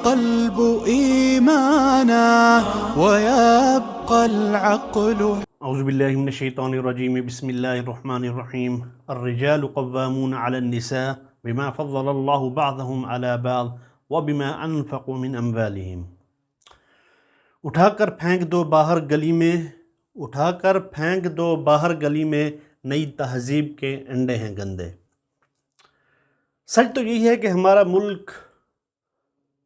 القلب إيمانا ويبقى العقل. اعوذ باللہ من الشیطان الرجیم بسم اللہ الرحمن الرحیم الرجال قوامون علی النساء بما فضل اللہ بعضهم علی بعض وبما انفقوا من اموالهم. اٹھا کر پھینک دو باہر گلی میں، اٹھا کر پھینک دو باہر گلی میں، نئی تہذیب کے انڈے ہیں گندے. سچ تو یہی ہے کہ ہمارا ملک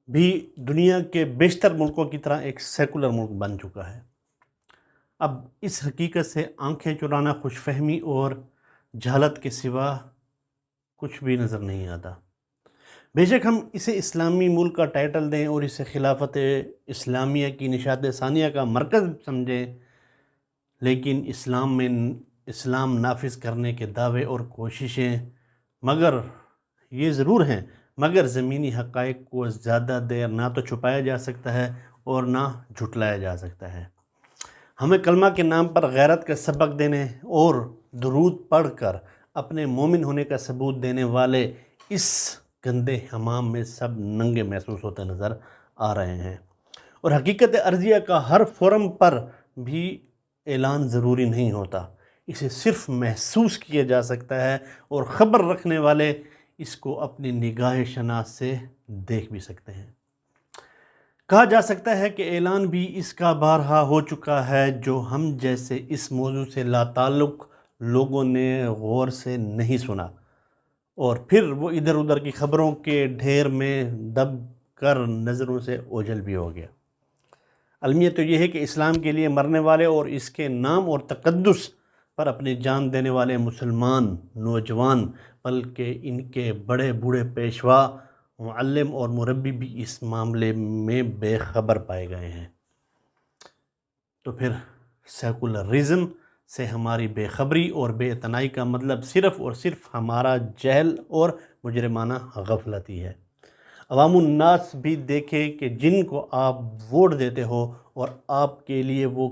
بھی دنیا کے بیشتر ملکوں کی طرح ایک سیکولر ملک بن چکا ہے. اب اس حقیقت سے آنکھیں چرانا خوش فہمی اور جہالت کے سوا کچھ بھی نظر نہیں آتا. بے شک ہم اسے اسلامی ملک کا ٹائٹل دیں اور اسے خلافت اسلامیہ کی نشاط ثانیہ کا مرکز سمجھیں، لیکن اسلام نافذ کرنے کے دعوے اور کوششیں یہ ضرور ہیں، مگر زمینی حقائق کو زیادہ دیر نہ تو چھپایا جا سکتا ہے اور نہ جھٹلایا جا سکتا ہے. ہمیں کلمہ کے نام پر غیرت کا سبق دینے اور درود پڑھ کر اپنے مومن ہونے کا ثبوت دینے والے اس گندے حمام میں سب ننگے محسوس ہوتے نظر آ رہے ہیں. اور حقیقت ارضیہ کا ہر فورم پر بھی اعلان ضروری نہیں ہوتا، اسے صرف محسوس کیا جا سکتا ہے اور خبر رکھنے والے اس کو اپنی نگاہ شناس سے دیکھ بھی سکتے ہیں. کہا جا سکتا ہے کہ اعلان بھی اس کا بارہا ہو چکا ہے جو ہم جیسے اس موضوع سے لا تعلق لوگوں نے غور سے نہیں سنا، اور پھر وہ ادھر ادھر کی خبروں کے ڈھیر میں دب کر نظروں سے اوجھل بھی ہو گیا. المیہ تو یہ ہے کہ اسلام کے لیے مرنے والے اور اس کے نام اور تقدس پر اپنی جان دینے والے مسلمان نوجوان، بلکہ ان کے بڑے بوڑھے پیشوا، معلم اور مربی بھی اس معاملے میں بے خبر پائے گئے ہیں. تو پھر سیکولرزم سے ہماری بے خبری اور بے اعتنائی کا مطلب صرف اور صرف ہمارا جہل اور مجرمانہ غفلت ہی ہے. عوام الناس بھی دیکھے کہ جن کو آپ ووٹ دیتے ہو اور آپ کے لیے وہ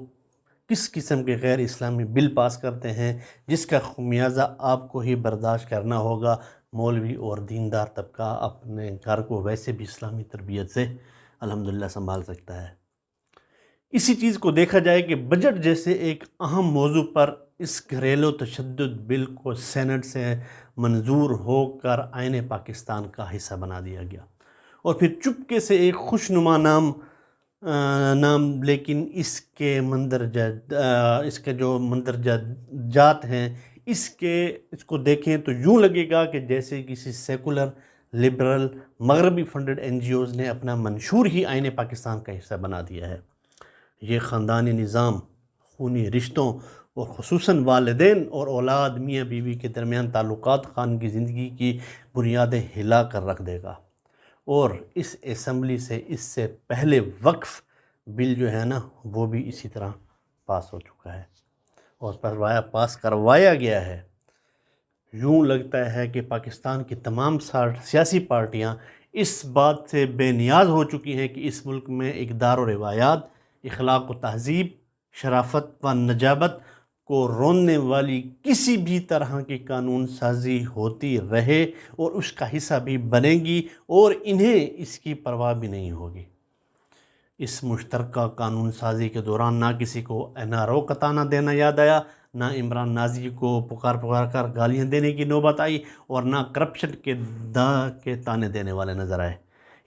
کس قسم کے غیر اسلامی بل پاس کرتے ہیں جس کا خمیازہ آپ کو ہی برداشت کرنا ہوگا. مولوی اور دیندار طبقہ اپنے گھر کو ویسے بھی اسلامی تربیت سے الحمدللہ سنبھال سکتا ہے. اسی چیز کو دیکھا جائے کہ بجٹ جیسے ایک اہم موضوع پر اس گھریلو تشدد بل کو سینٹ سے منظور ہو کر آئین پاکستان کا حصہ بنا دیا گیا، اور پھر چپکے سے ایک خوشنما نام لیکن اس کے جو مندرجات ہیں اس کو دیکھیں تو یوں لگے گا کہ جیسے کسی سیکولر لبرل مغربی فنڈڈ NGOs نے اپنا منشور ہی آئین پاکستان کا حصہ بنا دیا ہے. یہ خاندانی نظام خونی رشتوں اور خصوصاً والدین اور اولاد میاں بیوی کے درمیان تعلقات خانگی زندگی کی بنیادیں ہلا کر رکھ دے گا. اور اس اسمبلی سے اس سے پہلے وقف بل جو ہے نا وہ بھی اسی طرح پاس ہو چکا ہے اور پاس کروایا گیا ہے. یوں لگتا ہے کہ پاکستان کی تمام سیاسی پارٹیاں اس بات سے بے نیاز ہو چکی ہیں کہ اس ملک میں اقدار و روایات، اخلاق و تہذیب، شرافت و نجابت کو روننے والی کسی بھی طرح کی قانون سازی ہوتی رہے اور اس کا حصہ بھی بنے گی، اور انہیں اس کی پرواہ بھی نہیں ہوگی. اس مشترکہ قانون سازی کے دوران نہ کسی کو NRO کا طعنہ دینا یاد آیا، نہ عمران نازی کو پکار کر گالیاں دینے کی نوبت آئی، اور نہ کرپشن کے طعنے دینے والے نظر آئے.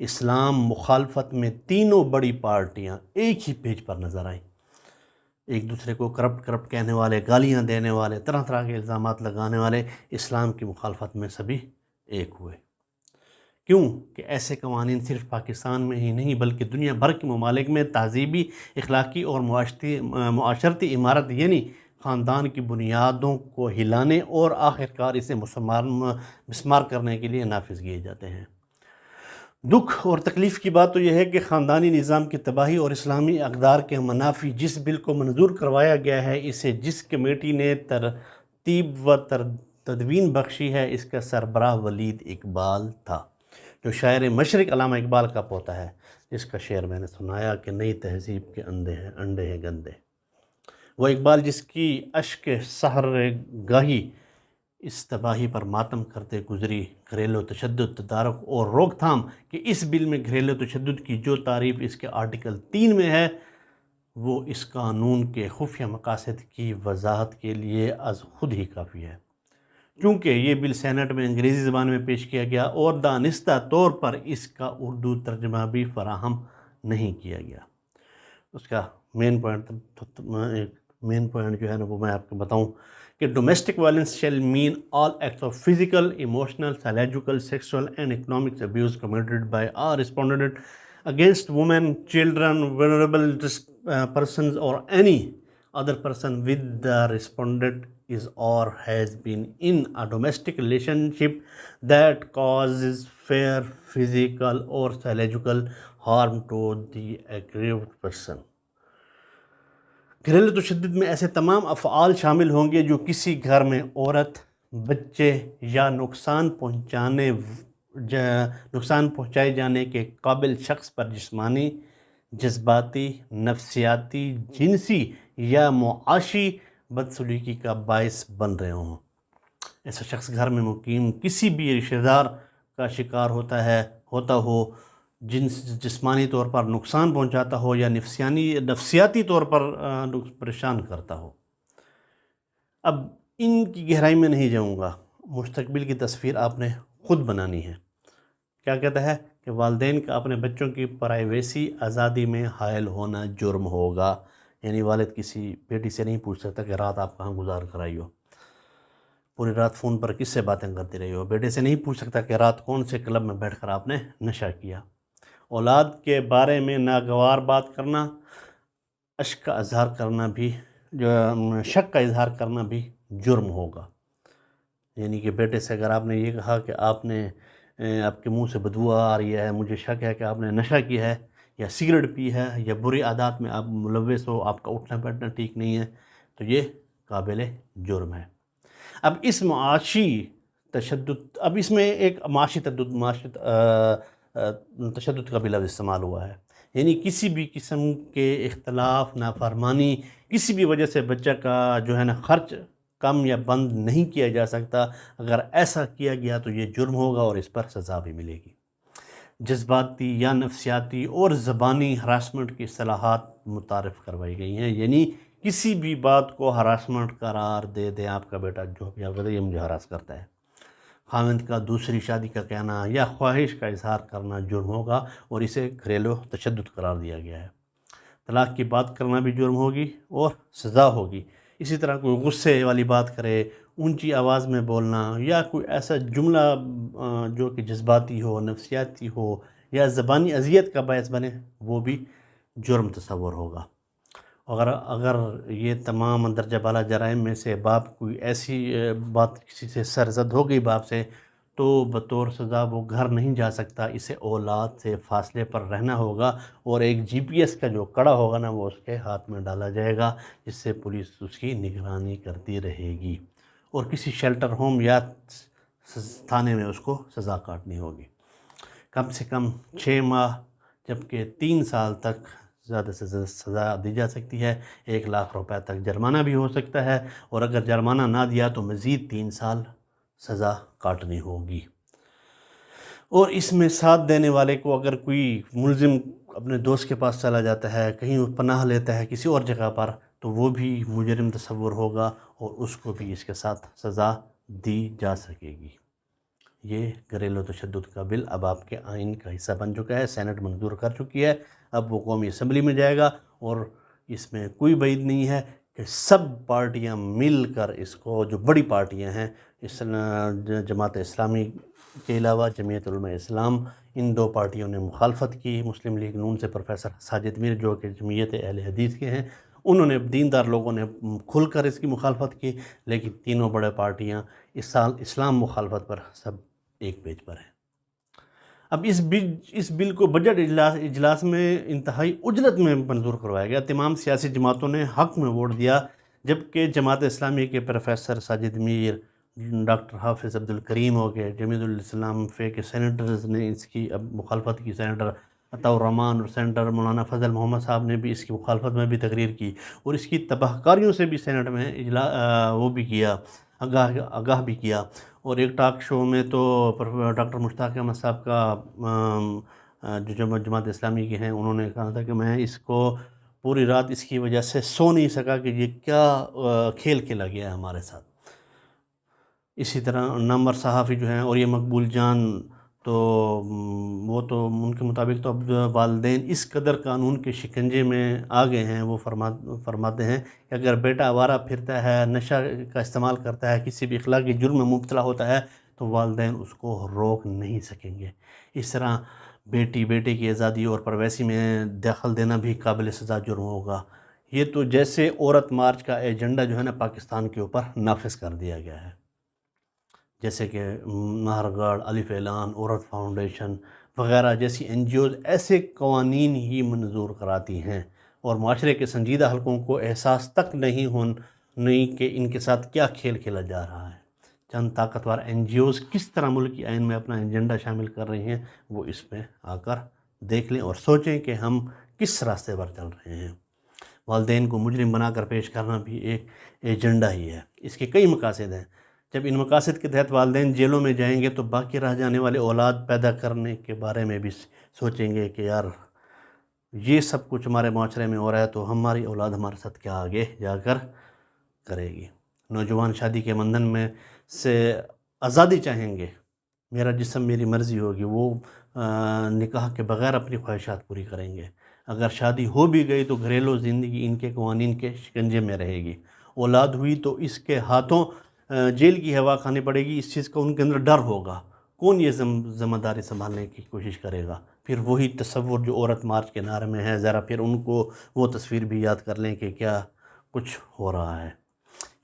اسلام مخالفت میں تینوں بڑی پارٹیاں ایک ہی پیج پر نظر آئیں. ایک دوسرے کو کرپٹ کہنے والے، گالیاں دینے والے، طرح طرح کے الزامات لگانے والے اسلام کی مخالفت میں سبھی ایک ہوئے. کیوں کہ ایسے قوانین صرف پاکستان میں ہی نہیں بلکہ دنیا بھر کے ممالک میں تہذیبی، اخلاقی اور معاشرتی عمارت یعنی خاندان کی بنیادوں کو ہلانے اور آخرکار اسے مسمار کرنے کے لیے نافذ کیے جاتے ہیں. دکھ اور تکلیف کی بات تو یہ ہے کہ خاندانی نظام کی تباہی اور اسلامی اقدار کے منافی جس بل کو منظور کروایا گیا ہے، اسے جس کمیٹی نے ترتیب و تدوین بخشی ہے، اس کا سربراہ ولید اقبال تھا، جو شاعر مشرق علامہ اقبال کا پوتا ہے، جس کا شعر میں نے سنایا کہ نئی تہذیب کے انڈے ہیں گندے. وہ اقبال جس کی اشک سحر گاہی اس تباہی پر ماتم کرتے گزری گھریلو تشدد، تدارک اور روک تھام کہ اس بل میں گھریلو تشدد کی جو تعریف اس کے آرٹیکل 3 میں ہے وہ اس قانون کے خفیہ مقاصد کی وضاحت کے لیے از خود ہی کافی ہے۔ چونکہ یہ بل سینٹ میں انگریزی زبان میں پیش کیا گیا اور دانستہ طور پر اس کا اردو ترجمہ بھی فراہم نہیں کیا گیا۔ اس کا مین پوائنٹ جو ہے نا وہ میں آپ کو بتاؤں کہ domestic violence shall mean all acts of physical, emotional, psychological, sexual and economic abuse committed by or respondent against women, children, vulnerable persons or any other person with the respondent is or has been in a domestic relationship that causes fair physical or psychological harm to the aggrieved person۔ گھریلو تشدد میں ایسے تمام افعال شامل ہوں گے جو کسی گھر میں عورت، بچے یا نقصان پہنچائے جانے کے قابل شخص پر جسمانی، جذباتی، نفسیاتی، جنسی یا معاشی بدسلوکی کا باعث بن رہے ہوں۔ ایسا شخص گھر میں مقیم کسی بھی رشتہ دار کا شکار ہوتا ہو، جسمانی طور پر نقصان پہنچاتا ہو یا نفسیاتی طور پر پریشان کرتا ہو۔ اب ان کی گہرائی میں نہیں جاؤں گا، مستقبل کی تصویر آپ نے خود بنانی ہے۔ کیا کہتا ہے کہ والدین کا اپنے بچوں کی پرائیویسی آزادی میں حائل ہونا جرم ہوگا، یعنی والد کسی بیٹی سے نہیں پوچھ سکتا کہ رات آپ کہاں گزار کر آئی ہو، پوری رات فون پر کس سے باتیں کرتی رہی ہو۔ بیٹے سے نہیں پوچھ سکتا کہ رات کون سے کلب میں بیٹھ کر آپ نے نشہ کیا۔ اولاد کے بارے میں ناگوار بات کرنا، شک کا اظہار کرنا بھی جرم ہوگا۔ یعنی کہ بیٹے سے اگر آپ نے یہ کہا کہ آپ کے منہ سے بدبو آ رہی ہے، مجھے شک ہے کہ آپ نے نشہ کیا ہے یا سگریٹ پی ہے یا بری عادات میں آپ ملوث ہو، آپ کا اٹھنا بیٹھنا ٹھیک نہیں ہے، تو یہ قابل جرم ہے۔ اب اس میں ایک معاشی تشدد کا بھی لفظ استعمال ہوا ہے، یعنی کسی بھی قسم کے اختلاف، نافرمانی، کسی بھی وجہ سے بچہ کا جو ہے نا خرچ کم یا بند نہیں کیا جا سکتا۔ اگر ایسا کیا گیا تو یہ جرم ہوگا اور اس پر سزا بھی ملے گی۔ جذباتی یا نفسیاتی اور زبانی ہراسمنٹ کی اصطلاحات متعارف کروائی گئی ہیں، یعنی کسی بھی بات کو ہراسمنٹ قرار دے دیں، آپ کا بیٹا جو بھی آپ یہ مجھے ہراس کرتا ہے۔ خاوند کا دوسری شادی کا کہنا یا خواہش کا اظہار کرنا جرم ہوگا اور اسے گھریلو تشدد قرار دیا گیا ہے۔ طلاق کی بات کرنا بھی جرم ہوگی اور سزا ہوگی۔ اسی طرح کوئی غصے والی بات کرے، اونچی آواز میں بولنا یا کوئی ایسا جملہ جو کہ جذباتی ہو، نفسیاتی ہو یا زبانی اذیت کا باعث بنے، وہ بھی جرم تصور ہوگا۔ اگر یہ تمام درجہ بالا جرائم میں سے باپ کوئی ایسی بات کسی سے سرزد ہو گئی باپ سے، تو بطور سزا وہ گھر نہیں جا سکتا، اسے اولاد سے فاصلے پر رہنا ہوگا اور ایک GPS کا جو کڑا ہوگا نا وہ اس کے ہاتھ میں ڈالا جائے گا، جس سے پولیس اس کی نگرانی کرتی رہے گی اور کسی شیلٹر ہوم یا تھانے میں اس کو سزا کاٹنی ہوگی۔ کم سے کم 6 ماہ جبکہ 3 سال تک زیادہ سے زیادہ سزا دی جا سکتی ہے۔ 1 لاکھ روپے تک جرمانہ بھی ہو سکتا ہے، اور اگر جرمانہ نہ دیا تو مزید 3 سال سزا کاٹنی ہوگی۔ اور اس میں ساتھ دینے والے کو، اگر کوئی ملزم اپنے دوست کے پاس چلا جاتا ہے، کہیں پناہ لیتا ہے کسی اور جگہ پر، تو وہ بھی مجرم تصور ہوگا اور اس کو بھی اس کے ساتھ سزا دی جا سکے گی۔ یہ گھریلو تشدد کا بل اب آپ کے آئین کا حصہ بن چکا ہے، سینٹ منظور کر چکی ہے، اب وہ قومی اسمبلی میں جائے گا، اور اس میں کوئی بعید نہیں ہے کہ سب پارٹیاں مل کر اس کو، جو بڑی پارٹیاں ہیں، جماعت اسلامی کے علاوہ جمعیت علماء اسلام، ان 2 پارٹیوں نے مخالفت کی۔ مسلم لیگ نون سے پروفیسر ساجد میر جو کہ جمعیت اہل حدیث کے ہیں، انہوں نے، دیندار لوگوں نے کھل کر اس کی مخالفت کی، لیکن تینوں بڑے پارٹیاں اسلام مخالفت پر سب ایک پیج پر ہیں۔ اب اس بل کو بجٹ اجلاس میں انتہائی عجلت میں منظور کروایا گیا۔ تمام سیاسی جماعتوں نے حق میں ووٹ دیا، جبکہ جماعت اسلامی کے پروفیسر ساجد میر، ڈاکٹر حافظ عبد الکریم ہو گئے، جمعیت الاسلام فے کے سینیٹرز نے اس کی مخالفت کی، سینیٹر عطاء الرحمان اور سینیٹر مولانا فضل محمد صاحب نے بھی اس کی مخالفت میں بھی تقریر کی، اور اس کی تباہ کاریوں سے بھی سینٹ میں وہ بھی کیا۔ آگاہ بھی کیا۔ اور ایک ٹاک شو میں تو ڈاکٹر مشتاق احمد صاحب کا جو جماعت اسلامی کے ہیں، انہوں نے کہا تھا کہ میں اس کو پوری رات اس کی وجہ سے سو نہیں سکا کہ یہ کیا کھیل کھیلا گیا ہے ہمارے ساتھ۔ اسی طرح نامور صحافی جو ہیں اور یہ مقبول جان، تو وہ تو ان کے مطابق تو اب والدین اس قدر قانون کے شکنجے میں آ گئے ہیں، وہ فرماتے ہیں کہ اگر بیٹا آوارہ پھرتا ہے، نشہ کا استعمال کرتا ہے، کسی بھی اخلاقی جرم میں مبتلا ہوتا ہے، تو والدین اس کو روک نہیں سکیں گے۔ اس طرح بیٹے کی آزادی اور پرائیویسی میں دخل دینا بھی قابل سزا جرم ہوگا۔ یہ تو جیسے عورت مارچ کا ایجنڈا جو ہے نا پاکستان کے اوپر نافذ کر دیا گیا ہے، جیسے کہ نہرگڑھ، الف اعلان، عورت فاؤنڈیشن وغیرہ جیسی NGOز ایسے قوانین ہی منظور کراتی ہیں، اور معاشرے کے سنجیدہ حلقوں کو احساس تک نہیں کہ ان کے ساتھ کیا کھیل کھیلا جا رہا ہے۔ چند طاقتور NGOز کس طرح ملکی آئین میں اپنا ایجنڈا شامل کر رہی ہیں، وہ اس میں آ کر دیکھ لیں اور سوچیں کہ ہم کس راستے پر چل رہے ہیں۔ والدین کو مجرم بنا کر پیش کرنا بھی ایک ایجنڈا ہی ہے۔ اس کے کئی مقاصد ہیں۔ جب ان مقاصد کے تحت والدین جیلوں میں جائیں گے تو باقی رہ جانے والے اولاد پیدا کرنے کے بارے میں بھی سوچیں گے کہ یار یہ سب کچھ ہمارے معاشرے میں ہو رہا ہے، تو ہماری اولاد ہمارے ساتھ کیا آگے جا کر کرے گی۔ نوجوان شادی کے بندھن میں سے آزادی چاہیں گے، میرا جسم میری مرضی ہوگی، وہ نکاح کے بغیر اپنی خواہشات پوری کریں گے۔ اگر شادی ہو بھی گئی تو گھریلو زندگی ان کے قوانین کے شکنجے میں رہے گی۔ اولاد ہوئی تو اس کے ہاتھوں جیل کی ہوا کھانی پڑے گی، اس چیز کا ان کے اندر ڈر ہوگا۔ کون یہ ذمہ داری سنبھالنے کی کوشش کرے گا؟ پھر وہی تصور جو عورت مارچ کے نعرے میں ہے، ذرا پھر ان کو وہ تصویر بھی یاد کر لیں کہ کیا کچھ ہو رہا ہے۔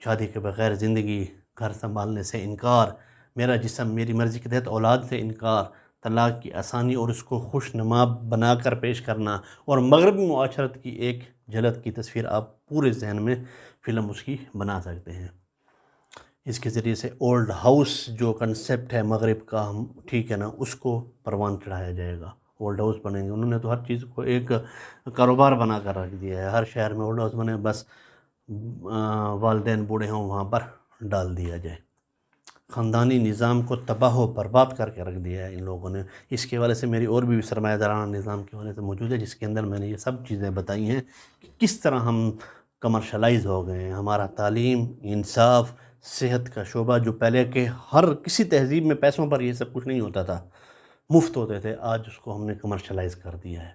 شادی کے بغیر زندگی، گھر سنبھالنے سے انکار، میرا جسم میری مرضی کے تحت اولاد سے انکار، طلاق کی آسانی اور اس کو خوش نما بنا کر پیش کرنا، اور مغربی معاشرت کی ایک جھلک کی تصویر آپ پورے ذہن میں فلم اس کی بنا سکتے ہیں۔ اس کے ذریعے سے اولڈ ہاؤس جو کنسیپٹ ہے مغرب کا، ٹھیک ہے نا، اس کو پروان چڑھایا جائے گا۔ اولڈ ہاؤس بنیں گے، انہوں نے تو ہر چیز کو ایک کاروبار بنا کر رکھ دیا ہے۔ ہر شہر میں اولڈ ہاؤس بنے، بس والدین بوڑھے ہوں وہاں پر ڈال دیا جائے۔ خاندانی نظام کو تباہ و برباد کر کے رکھ دیا ہے ان لوگوں نے۔ اس کے حوالے سے میری اور بھی سرمایہ دارانہ نظام کے حوالے سے موجود ہے، جس کے اندر میں نے یہ سب چیزیں بتائی ہیں کہ کس طرح ہم کمرشلائز ہو گئے ہیں۔ ہمارا تعلیم، انصاف، صحت کا شعبہ جو پہلے کے ہر کسی تہذیب میں پیسوں پر یہ سب کچھ نہیں ہوتا تھا، مفت ہوتے تھے، آج اس کو ہم نے کمرشلائز کر دیا ہے۔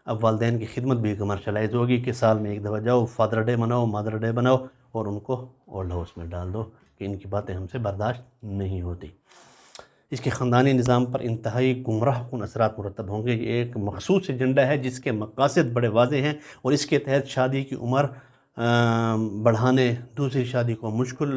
اب والدین کی خدمت بھی کمرشلائز ہوگی کہ سال میں ایک دفعہ جاؤ، فادر ڈے مناؤ، مادر ڈے بناؤ، اور ان کو اولڈ ہاؤس میں ڈال دو کہ ان کی باتیں ہم سے برداشت نہیں ہوتی۔ اس کے خاندانی نظام پر انتہائی گمراہ کن اثرات مرتب ہوں گے۔ یہ ایک مخصوص ایجنڈا ہے جس کے مقاصد بڑے واضح ہیں، اور اس کے تحت شادی کی عمر بڑھانے، دوسری شادی کو مشکل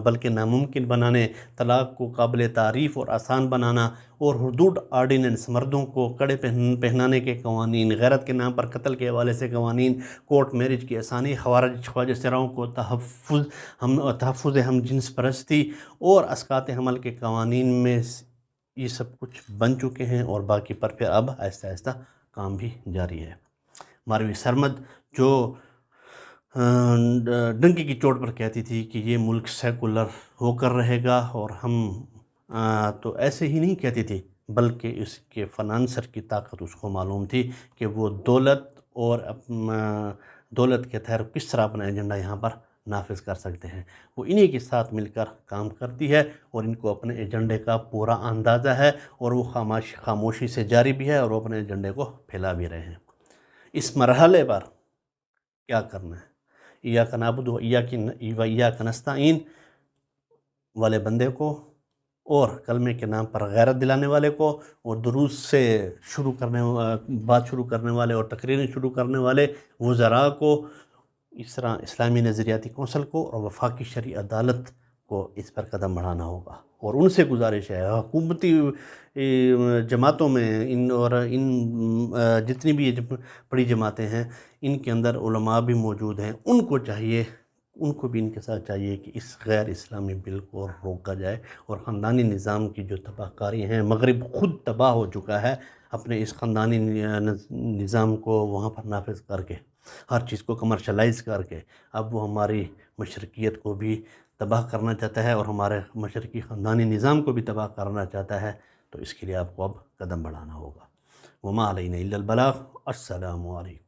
بلکہ ناممکن بنانے، طلاق کو قابل تعریف اور آسان بنانا، اور حدود آرڈیننس، مردوں کو کڑے پہنانے کے قوانین، غیرت کے نام پر قتل کے حوالے سے قوانین، کورٹ میرج کی آسانی، خواجہ سراؤں کو تحفظ ہم جنس پرستی اور اسقاط حمل کے قوانین میں یہ سب کچھ بن چکے ہیں، اور باقی پر پھر اب آہستہ آہستہ کام بھی جاری ہے۔ ماروی سرمد جو ڈنکی کی چوٹ پر کہتی تھی کہ یہ ملک سیکولر ہو کر رہے گا، اور ہم تو ایسے ہی نہیں کہتی تھی، بلکہ اس کے فنانسر کی طاقت اس کو معلوم تھی کہ وہ دولت کے تحت کس طرح اپنا ایجنڈا یہاں پر نافذ کر سکتے ہیں۔ وہ انہی کے ساتھ مل کر کام کرتی ہے، اور ان کو اپنے ایجنڈے کا پورا اندازہ ہے، اور وہ خاموشی سے جاری بھی ہے، اور وہ اپنے ایجنڈے کو پھیلا بھی رہے ہیں۔ اس مرحلے پر کیا کرنا ہے؟ ایاک نعبد و ایاک نستعین والے بندے کو، اور کلمے کے نام پر غیرت دلانے والے کو، اور درود سے بات شروع کرنے والے اور تقریریں شروع کرنے والے وزراء کو، اس طرح اسلامی نظریاتی کونسل کو اور وفاقی شرعی عدالت کو اس پر قدم بڑھانا ہوگا۔ اور ان سے گزارش ہے، حکومتی جماعتوں میں ان جتنی بھی بڑی جماعتیں ہیں، ان کے اندر علماء بھی موجود ہیں، ان کو بھی ان کے ساتھ چاہیے کہ اس غیر اسلامی بل کو روکا جائے، اور خاندانی نظام کی جو تباہ کاری ہیں، مغرب خود تباہ ہو چکا ہے اپنے اس خاندانی نظام کو وہاں پر نافذ کر کے، ہر چیز کو کمرشلائز کر کے، اب وہ ہماری مشرقیت کو بھی تباہ کرنا چاہتا ہے اور ہمارے مشرقی خاندانی نظام کو بھی تباہ کرنا چاہتا ہے، تو اس کے لیے آپ کو اب قدم بڑھانا ہوگا۔ وما علینا الا البلاغ۔ السلام علیکم۔